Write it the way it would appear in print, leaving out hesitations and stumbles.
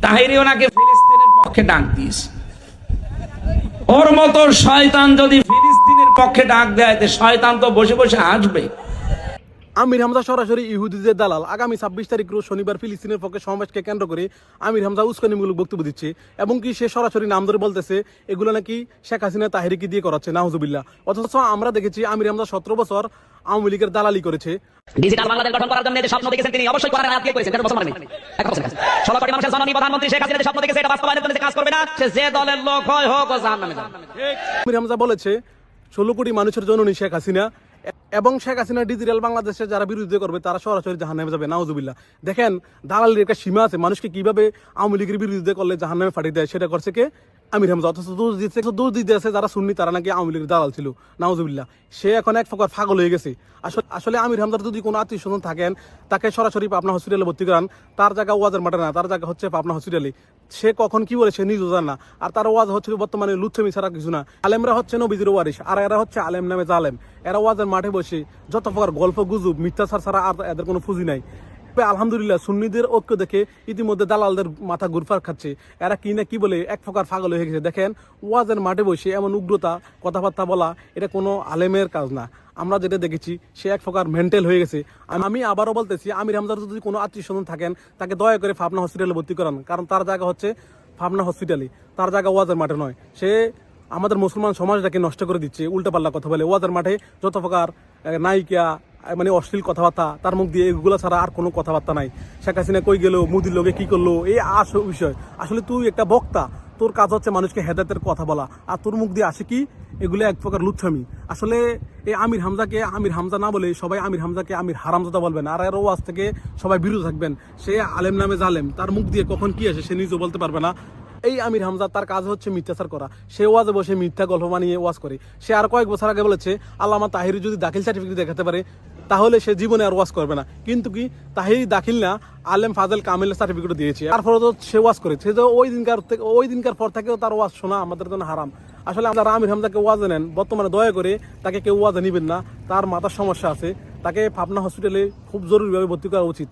তাহিরি ওনাকে ফিলিস্তিনের পক্ষে ডাক দিস। ওর মতো শয়তান যদি ফিলিস্তিনের পক্ষে ডাক দেয়, শয়তান তো বসে বসে আসবে। আমির হামজা সরাসরি ইহুদিদের দালাল। আগামী 26 তারিখ রোজ শনিবার ফিলিস্তিনের পক্ষে সমাবেশকে কেন্দ্র করে আমির হামজা উস্কানিমূলক বক্তব্য দিচ্ছে এবং কি সে সরাসরি নাম ধরে বলতেছে এগুলো নাকি শেখ হাসিনা তাহিরিকে দিয়ে করাচ্ছে, নাউজুবিল্লাহ। অথচ আমরা দেখেছি আমির হামজা 17 বছর আওয়ামী লীগের দালালি করেছে। ডিজিটাল বাংলাদেশ গঠন করার জন্য যে স্বপ্ন দেখেছেন তিনি অবশ্যই কোরআনের আয়াত দিয়ে করেছেন, এটা মুসলমান নেই। 16 কোটি মানুষের জননী প্রধানমন্ত্রী শেখ হাসিনা যে স্বপ্ন দেখেছে এটা বাস্তবায়নের জন্য যে কাজ করবে না, সে যে দলের লোক হয় হোক ও জাহান্নামে যাবে। আমির হামজা বলেছে 16 কোটি মানুষের জননী শেখ হাসিনা এবং শেখ হাসিনা ডিজিটাল বাংলাদেশে যারা বিরোধিতা করবে তারা সরাসরি জাহান্নামে যাবে, নাউজুবিল্লাহ। দেখেন দালালির একটা সীমা আছে। মানুষকে কিভাবে আওয়ামী লীগের বিরোধিতা করলে জাহান্নামে ফাটিয়ে দেয় সেটা করছে কে? আমির হামজা। অথচ দোষ দিতে আছে যারা সুন্নি, তারা নাকি আওয়ামী লীগের দালাল ছিল, নাউজুবিল্লাহ। সে এখন এক প্রকার পাগল হয়ে গেছে। আসলে আমির হামজার যদি কোনো আত্মীয় স্বজন থাকেন, তাকে সরাসরি পাবনা হসপিটালে ভর্তি করান। তার জায়গা ওয়াজের মাঠে না, তার জায়গা হচ্ছে পাবনা হসপিটালে। সে কখন কি বলে সে নিজেও জানে না। আর তার ওয়াজ হচ্ছে বর্তমানে লুচ্ছামি ছাড়া কিছু না। আলেমরা হচ্ছে নবীজির ওয়ারিস, আর এরা হচ্ছে আলেম নামে জালেম। এরা ওয়াজের মাঠে বসে যত প্রকার গল্প গুজব মিথ্যাচার ছাড়া আর এদের কোনো পুঁজি নাই। আলহামদুলিল্লাহ সুন্নিদের ঐক্য দেখে ইতিমধ্যে দালালদের মাথা ঘুরপাক খাচ্ছে। এরা কি না কি বলে এক প্রকার পাগল হয়ে গেছে। দেখেন ওয়াজের মাঠে বসে এমন উগ্রতা কথাবার্তা বলা, এটা কোনো আলেমের কাজ না। আমরা যেটা দেখেছি সে এক প্রকার মেন্টাল হয়ে গেছে। আমি আবারও বলতেছি, আমির হামজার যদি কোনো আত্মীয় স্বজন থাকেন, তাকে দয়া করে পাবনা হসপিটালে ভর্তি করান। কারণ তার জায়গা হচ্ছে পাবনা হসপিটালে, তার জায়গা ওয়াজের মাঠে নয়। সে আমাদের মুসলমান সমাজটাকে নষ্ট করে দিচ্ছে, উল্টাপাল্লা কথা বলে। ওয়াজের মাঠে যত প্রকার নায়িকা মানে অশ্লীল কথাবার্তা, তার মুখ দিয়ে এগুলো ছাড়া আর কোনো কথাবার্তা নাই। শেখ হাসিনা কই গেল, মোদির লোকে কি করলো, এই বিষয়। আসলে তুই একটা বক্তা, তোর কাজ হচ্ছে মানুষকে হেদায়েতের কথা বলা, আর তোর মুখ দিয়ে আসে কি এগুলো এক প্রকার লুচ্ছামি। আসলে এই আমির হামজাকে আমির হামজা না বলে সবাই আমির হামজাকে আমির হারামজাদা বলবেন, আর এর ওয়াজ থেকে সবাই বিরত থাকবেন। সে আলেম নামে জালেম, তার মুখ দিয়ে কখন কি আসে সে নিজেও বলতে পারবে না। এই আমির হামজা তার কাজ হচ্ছে মিথ্যাচার করা। সে ওয়াজে বসে মিথ্যা গল্প বানিয়ে ওয়াজ করে। সে আর কয়েক বছর আগে বলেছে আল্লামা তাহিরি যদি দাখিল সার্টিফিকেট দেখাতে পারে তাহলে সে জীবনে আর ওয়াজ করবে না। কিন্তু কি তাহিরি দাখিল না, আলেম ফাজেল কামিলের সার্টিফিকেট দিয়েছে। তারপরে তো সে ওয়াজ করে। সে তো ওই দিনকার পর থেকেও তার ওয়াজ শোনা আমাদের জন্য হারাম। আসলে আপনারা আমির হামজাকে ওয়াজে নেন, বর্তমানে দয়া করে তাকে কেউ ওয়াজে নিবেন না। তার মাথার সমস্যা আছে, তাকে পাবনা হসপিটালে খুব জরুরিভাবে ভর্তি করা উচিত।